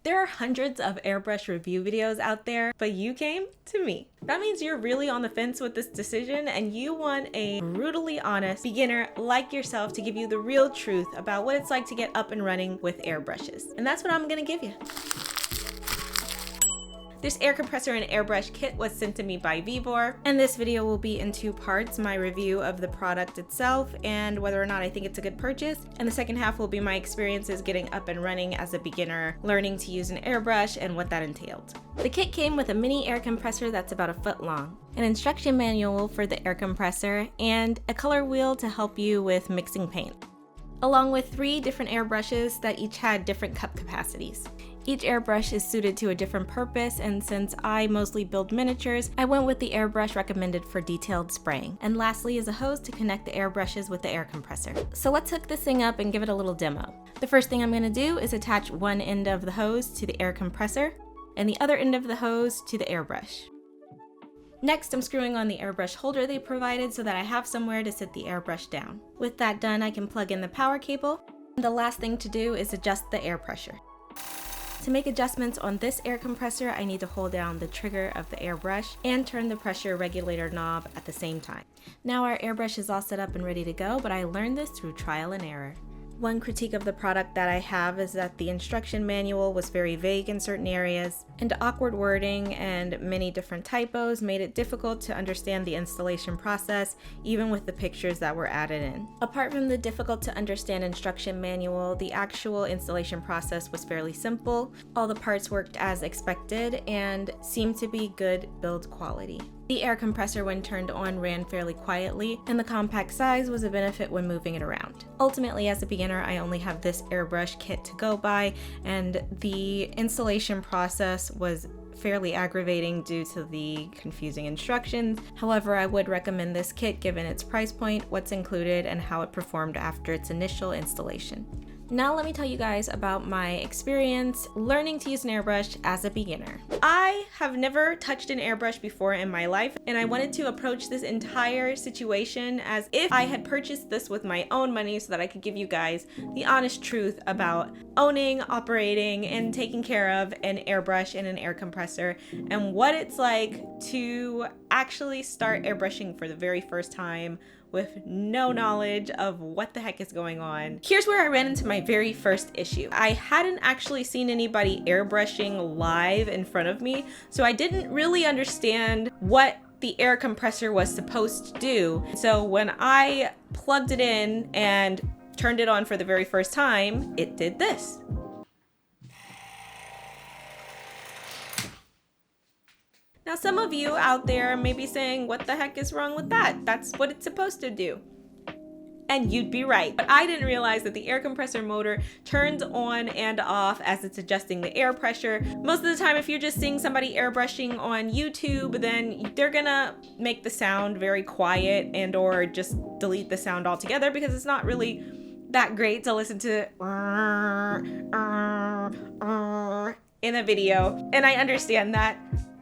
There are hundreds of airbrush review videos out there, but you came to me. That means you're really on the fence with this decision and you want a brutally honest beginner like yourself to give you the real truth about what it's like to get up and running with airbrushes. And that's what I'm gonna give you. This air compressor and airbrush kit was sent to me by Vevor, and this video will be in two parts: my review of the product itself and whether or not I think it's a good purchase, and the second half will be my experiences getting up and running as a beginner, learning to use an airbrush and what that entailed. The kit came with a mini air compressor that's about 1 foot long, an instruction manual for the air compressor, and a color wheel to help you with mixing paint, along with 3 different airbrushes that each had different cup capacities. Each airbrush is suited to a different purpose, and since I mostly build miniatures, I went with the airbrush recommended for detailed spraying. And lastly is a hose to connect the airbrushes with the air compressor. So let's hook this thing up and give it a little demo. The first thing I'm going to do is attach one end of the hose to the air compressor and the other end of the hose to the airbrush. Next, I'm screwing on the airbrush holder they provided so that I have somewhere to sit the airbrush down. With that done, I can plug in the power cable. And the last thing to do is adjust the air pressure. To make adjustments on this air compressor, I need to hold down the trigger of the airbrush and turn the pressure regulator knob at the same time. Now our airbrush is all set up and ready to go, but I learned this through trial and error. One critique of the product that I have is that the instruction manual was very vague in certain areas, and awkward wording and many different typos made it difficult to understand the installation process, even with the pictures that were added in. Apart from the difficult to understand instruction manual, the actual installation process was fairly simple. All the parts worked as expected and seemed to be good build quality. The air compressor, when turned on, ran fairly quietly, and the compact size was a benefit when moving it around. Ultimately, as a beginner, I only have this airbrush kit to go by, and the installation process was fairly aggravating due to the confusing instructions. However, I would recommend this kit given its price point, what's included, and how it performed after its initial installation. Now let me tell you guys about my experience learning to use an airbrush as a beginner. I have never touched an airbrush before in my life, and I wanted to approach this entire situation as if I had purchased this with my own money so that I could give you guys the honest truth about owning, operating, and taking care of an airbrush and an air compressor, and what it's like to actually start airbrushing for the very first time with no knowledge of what the heck is going on. Here's where I ran into my very first issue. I hadn't actually seen anybody airbrushing live in front of me, so I didn't really understand what the air compressor was supposed to do. So when I plugged it in and turned it on for the very first time, it did this. Now, some of you out there may be saying, what the heck is wrong with that? That's what it's supposed to do. And you'd be right. But I didn't realize that the air compressor motor turns on and off as it's adjusting the air pressure. Most of the time, if you're just seeing somebody airbrushing on YouTube, then they're gonna make the sound very quiet and or just delete the sound altogether because it's not really that great to listen to in a video. And I understand that.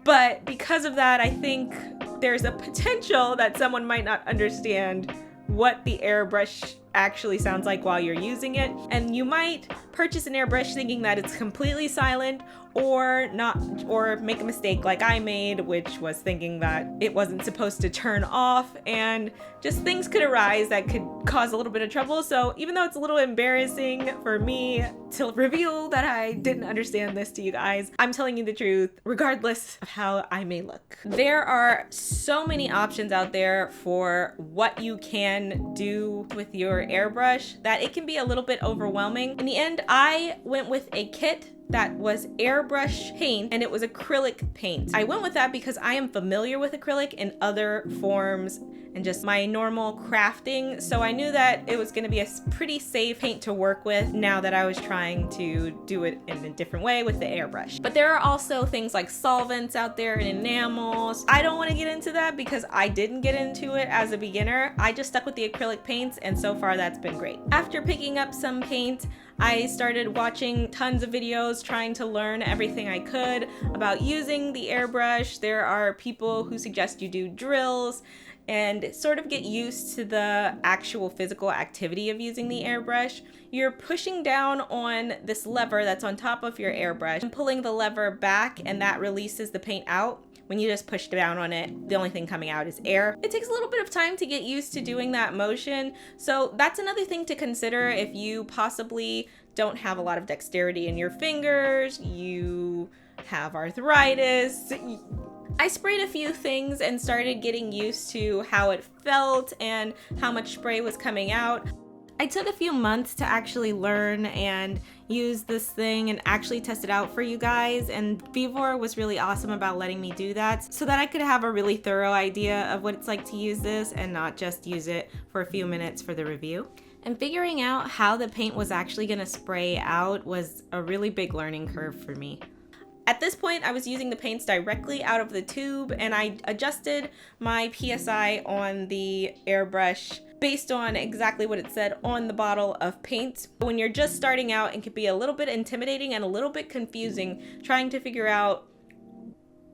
But because of that, I think there's a potential that someone might not understand what the airbrush actually sounds like while you're using it. And you might purchase an airbrush thinking that it's completely silent or not, or make a mistake like I made, which was thinking that it wasn't supposed to turn off, and just things could arise that could cause a little bit of trouble. So even though it's a little embarrassing for me to reveal that I didn't understand this to you guys, I'm telling you the truth regardless of how I may look. There are so many options out there for what you can do with your airbrush that it can be a little bit overwhelming. In the end, I went with a kit that was airbrush paint, and it was acrylic paint. I went with that because I am familiar with acrylic in other forms and just my normal crafting, so I knew that it was going to be a pretty safe paint to work with now that I was trying to do it in a different way with the airbrush. But there are also things like solvents out there and enamels. I don't want to get into that because I didn't get into it as a beginner. I just stuck with the acrylic paints, and so far that's been great. After picking up some paint, I started watching tons of videos trying to learn everything I could about using the airbrush. There are people who suggest you do drills and sort of get used to the actual physical activity of using the airbrush, you're pushing down on this lever that's on top of your airbrush and pulling the lever back, and that releases the paint out. When you just push down on it, the only thing coming out is air. It takes a little bit of time to get used to doing that motion. So that's another thing to consider if you possibly don't have a lot of dexterity in your fingers, you have arthritis. I sprayed a few things and started getting used to how it felt and how much spray was coming out. I took a few months to actually learn and use this thing and actually test it out for you guys, and Vevor was really awesome about letting me do that so that I could have a really thorough idea of what it's like to use this and not just use it for a few minutes for the review. And figuring out how the paint was actually going to spray out was a really big learning curve for me. At this point, I was using the paints directly out of the tube, and I adjusted my PSI on the airbrush based on exactly what it said on the bottle of paint. When you're just starting out, it can be a little bit intimidating and a little bit confusing trying to figure out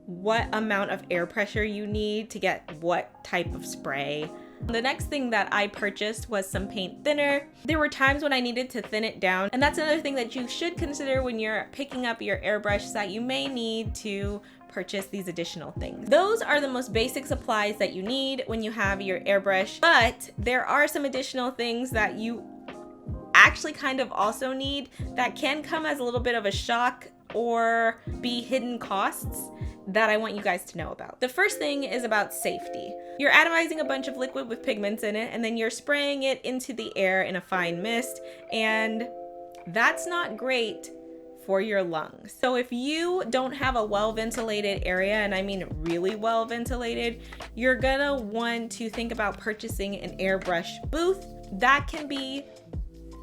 what amount of air pressure you need to get what type of spray. The next thing that I purchased was some paint thinner. There were times when I needed to thin it down, and that's another thing that you should consider when you're picking up your airbrush, is that you may need to purchase these additional things. Those are the most basic supplies that you need when you have your airbrush, but there are some additional things that you actually kind of also need that can come as a little bit of a shock or be hidden costs that I want you guys to know about. The first thing is about safety. You're atomizing a bunch of liquid with pigments in it, and then you're spraying it into the air in a fine mist, and that's not great for your lungs. So if you don't have a well-ventilated area, and I mean really well-ventilated, you're gonna want to think about purchasing an airbrush booth. That can be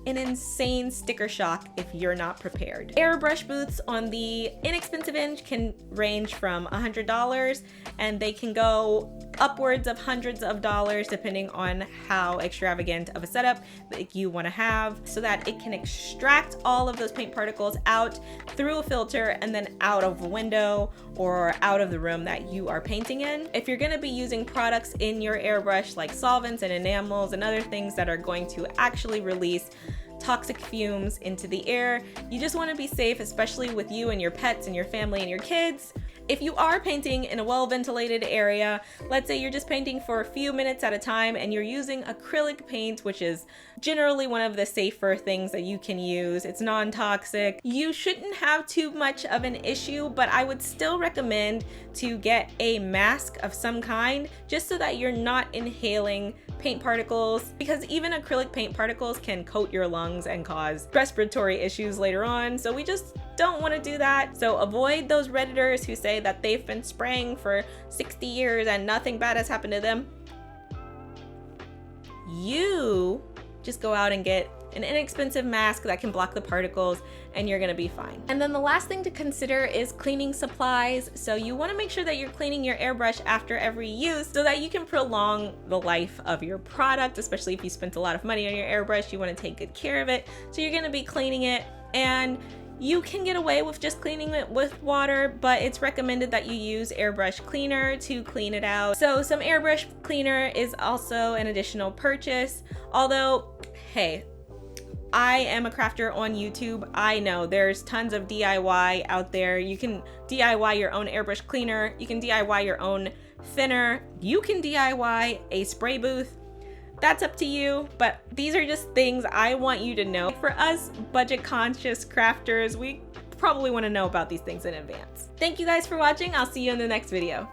an insane sticker shock if you're not prepared. Airbrush booths on the inexpensive end can range from $100, and they can go upwards of hundreds of dollars depending on how extravagant of a setup that you want to have, so that it can extract all of those paint particles out through a filter and then out of a window or out of the room that you are painting in. If you're going to be using products in your airbrush like solvents and enamels and other things that are going to actually release toxic fumes into the air, you just want to be safe, especially with you and your pets and your family and your kids. If you are painting in a well-ventilated area, let's say you're just painting for a few minutes at a time and you're using acrylic paint, which is generally one of the safer things that you can use. It's non-toxic. You shouldn't have too much of an issue, but I would still recommend to get a mask of some kind just so that you're not inhaling paint particles, because even acrylic paint particles can coat your lungs and cause respiratory issues later on. So we just don't want to do that. So avoid those Redditors who say that they've been spraying for 60 years and nothing bad has happened to them. You just go out and get an inexpensive mask that can block the particles and you're gonna be fine. And then the last thing to consider is cleaning supplies. So you wanna make sure that you're cleaning your airbrush after every use so that you can prolong the life of your product, especially if you spent a lot of money on your airbrush. You wanna take good care of it. So you're gonna be cleaning it, and you can get away with just cleaning it with water, but it's recommended that you use airbrush cleaner to clean it out. So some airbrush cleaner is also an additional purchase. Although, hey, I am a crafter on YouTube. I know there's tons of DIY out there. You can DIY your own airbrush cleaner. You can DIY your own thinner. You can DIY a spray booth. That's up to you, but these are just things I want you to know. For us budget conscious crafters, we probably want to know about these things in advance. Thank you guys for watching. I'll see you in the next video.